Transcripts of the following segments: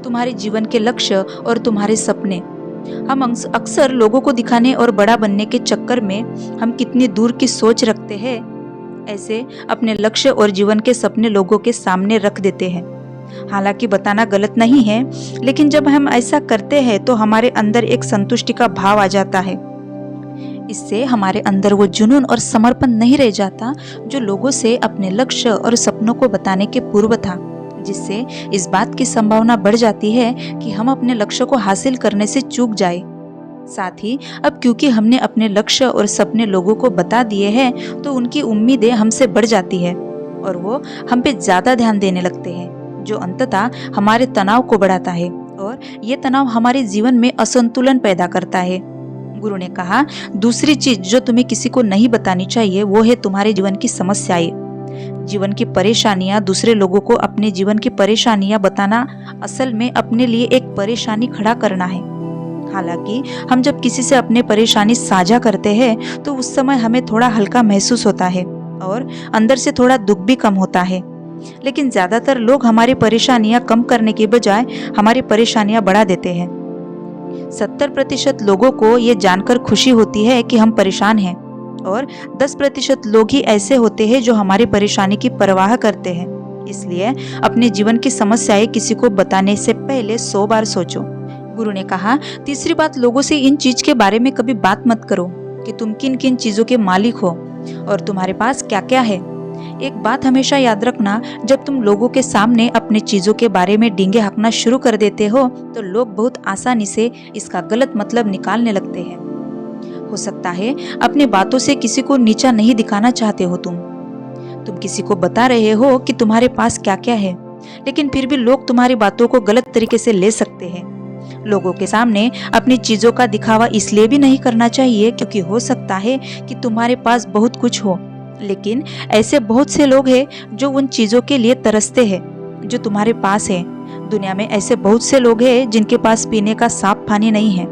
तुम्हारे जीवन के लक्ष्य और तुम्हारे सपने। हम अक्सर लोगों को दिखाने और बड़ा बनने के चक्कर में हम कितनी दूर की सोच रखते हैं, ऐसे अपने लक्ष्य और जीवन के सपने लोगों के सामने रख देते हैं। हालांकि बताना गलत नहीं है, लेकिन जब हम ऐसा करते हैं तो हमारे अंदर एक संतुष्टि का भाव आ जाता है। इससे हमारे अंदर वो जुनून और समर्पण नहीं रह जाता जो लोगों से अपने लक्ष्य और सपनों को बताने के पूर्व था, जिससे इस बात की संभावना बढ़ जाती है कि हम अपने लक्ष्य को हासिल करने से चूक जाए। साथ ही अब क्योंकि हमने अपने लक्ष्य और सपने लोगों को बता दिए हैं, तो उनकी उम्मीदें हमसे बढ़ जाती है और वो हम पे ज्यादा ध्यान देने लगते हैं, जो अंततः हमारे तनाव को बढ़ाता है और ये तनाव हमारे जीवन में असंतुलन पैदा करता है। गुरु ने कहा, दूसरी चीज जो तुम्हें किसी को नहीं बतानी चाहिए वो है तुम्हारे जीवन की समस्याएं। जीवन की परेशानियां। दूसरे लोगों को अपने जीवन की परेशानियां बताना असल में अपने लिए एक परेशानी खड़ा करना है। हालांकि हम जब किसी से अपने परेशानी साझा करते हैं तो उस समय हमें थोड़ा हल्का महसूस होता है और अंदर से थोड़ा दुख भी कम होता है, लेकिन ज्यादातर लोग हमारी परेशानियां कम करने के बजाय हमारी परेशानियां बढ़ा देते हैं। 70% लोगों को ये जानकर खुशी होती है कि हम परेशान हैं और 10% लोग ही ऐसे होते हैं जो हमारी परेशानी की परवाह करते हैं। इसलिए अपने जीवन की समस्याएं किसी को बताने से पहले 100 बार सोचो। गुरु ने कहा, तीसरी बात, लोगों से इन चीज के बारे में कभी बात मत करो कि तुम किन किन चीजों के मालिक हो और तुम्हारे पास क्या क्या है। एक बात हमेशा याद रखना, जब तुम लोगों के सामने अपनी चीजों के बारे में डींगे हाँकना शुरू कर देते हो तो लोग बहुत आसानी से इसका गलत मतलब निकालने लगते हैं। हो सकता है अपनी बातों से किसी को नीचा नहीं दिखाना चाहते हो तुम किसी को बता रहे हो कि तुम्हारे पास क्या क्या है, लेकिन फिर भी लोग तुम्हारी बातों को गलत तरीके से ले सकते हैं। लोगों के सामने अपनी चीजों का दिखावा इसलिए भी नहीं करना चाहिए क्योंकि हो सकता है कि तुम्हारे पास बहुत कुछ हो, लेकिन ऐसे बहुत से लोग हैं जो उन चीजों के लिए तरसते हैं जो तुम्हारे पास है। दुनिया में ऐसे बहुत से लोग हैं जिनके पास पीने का साफ पानी नहीं है,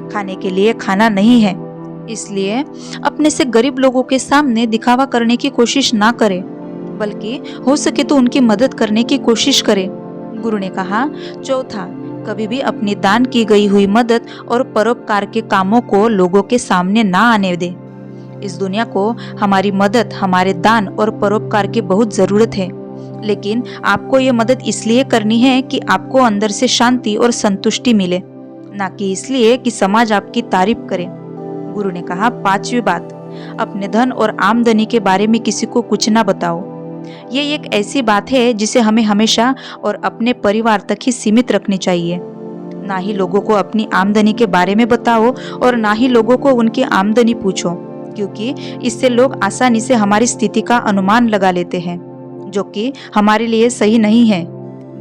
खाने के लिए खाना नहीं है। इसलिए अपने से गरीब लोगों के सामने दिखावा करने की कोशिश ना करें, बल्कि हो सके तो उनकी मदद करने की कोशिश करें। गुरु ने कहा, चौथा, कभी भी अपनी दान की गई हुई मदद और परोपकार के कामों को लोगों के सामने ना आने दे। इस दुनिया को हमारी मदद, हमारे दान और परोपकार की बहुत जरूरत है, लेकिन आपको ये मदद इसलिए करनी है कि आपको अंदर से शांति और संतुष्टि मिले, ना कि इसलिए कि समाज आपकी तारीफ करे। गुरु ने कहा, पांचवी बात, अपने धन और आमदनी के बारे में किसी को कुछ ना बताओ। ये एक ऐसी बात है जिसे हमें हमेशा और अपने परिवार तक ही सीमित रखनी चाहिए। ना ही लोगों को अपनी आमदनी के बारे में बताओ और ना ही लोगों को उनकी आमदनी पूछो, क्योंकि इससे लोग आसानी से हमारी स्थिति का अनुमान लगा लेते हैं, जो कि हमारे लिए सही नहीं है।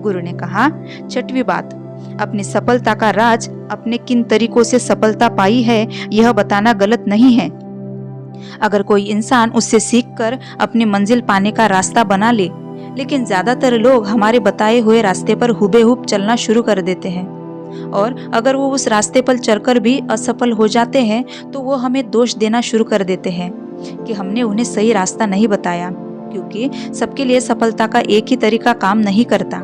गुरु ने कहा, छठवीं बात, अपनी सफलता का राज, अपने किन तरीकों से सफलता पाई है यह बताना गलत नहीं है। अगर कोई इंसान उससे सीखकर अपनी मंजिल पाने का रास्ता बना ले, लेकिन ज्यादातर लोग हमारे बताए हुए रास्ते पर हुबेहूब चलना शुरू कर देते हैं और अगर वो उस रास्ते पर चलकर भी असफल हो जाते हैं तो वो हमें दोष देना शुरू कर देते हैं कि हमने उन्हें सही रास्ता नहीं बताया, क्योंकि सबके लिए सफलता का एक ही तरीका काम नहीं करता।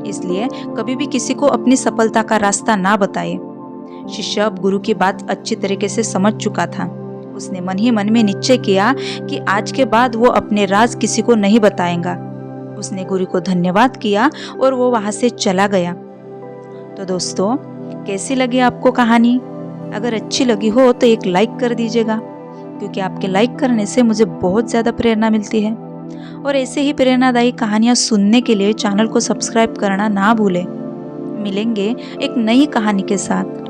इसलिए कभी भी किसी को अपनी सफलता का रास्ता ना बताए। शिष्य अब गुरु की बात अच्छी तरीके से समझ चुका था। उसने मन ही मन में निश्चय किया कि आज के बाद वो अपने राज किसी को नहीं बताएगा। उसने गुरु को धन्यवाद किया और वो वहां से चला गया। तो दोस्तों, कैसी लगी आपको कहानी? अगर अच्छी लगी हो तो एक लाइक कर दीजिएगा, क्योंकि आपके लाइक करने से मुझे बहुत ज़्यादा प्रेरणा मिलती है। और ऐसे ही प्रेरणादायी कहानियाँ सुनने के लिए चैनल को सब्सक्राइब करना ना भूलें। मिलेंगे एक नई कहानी के साथ।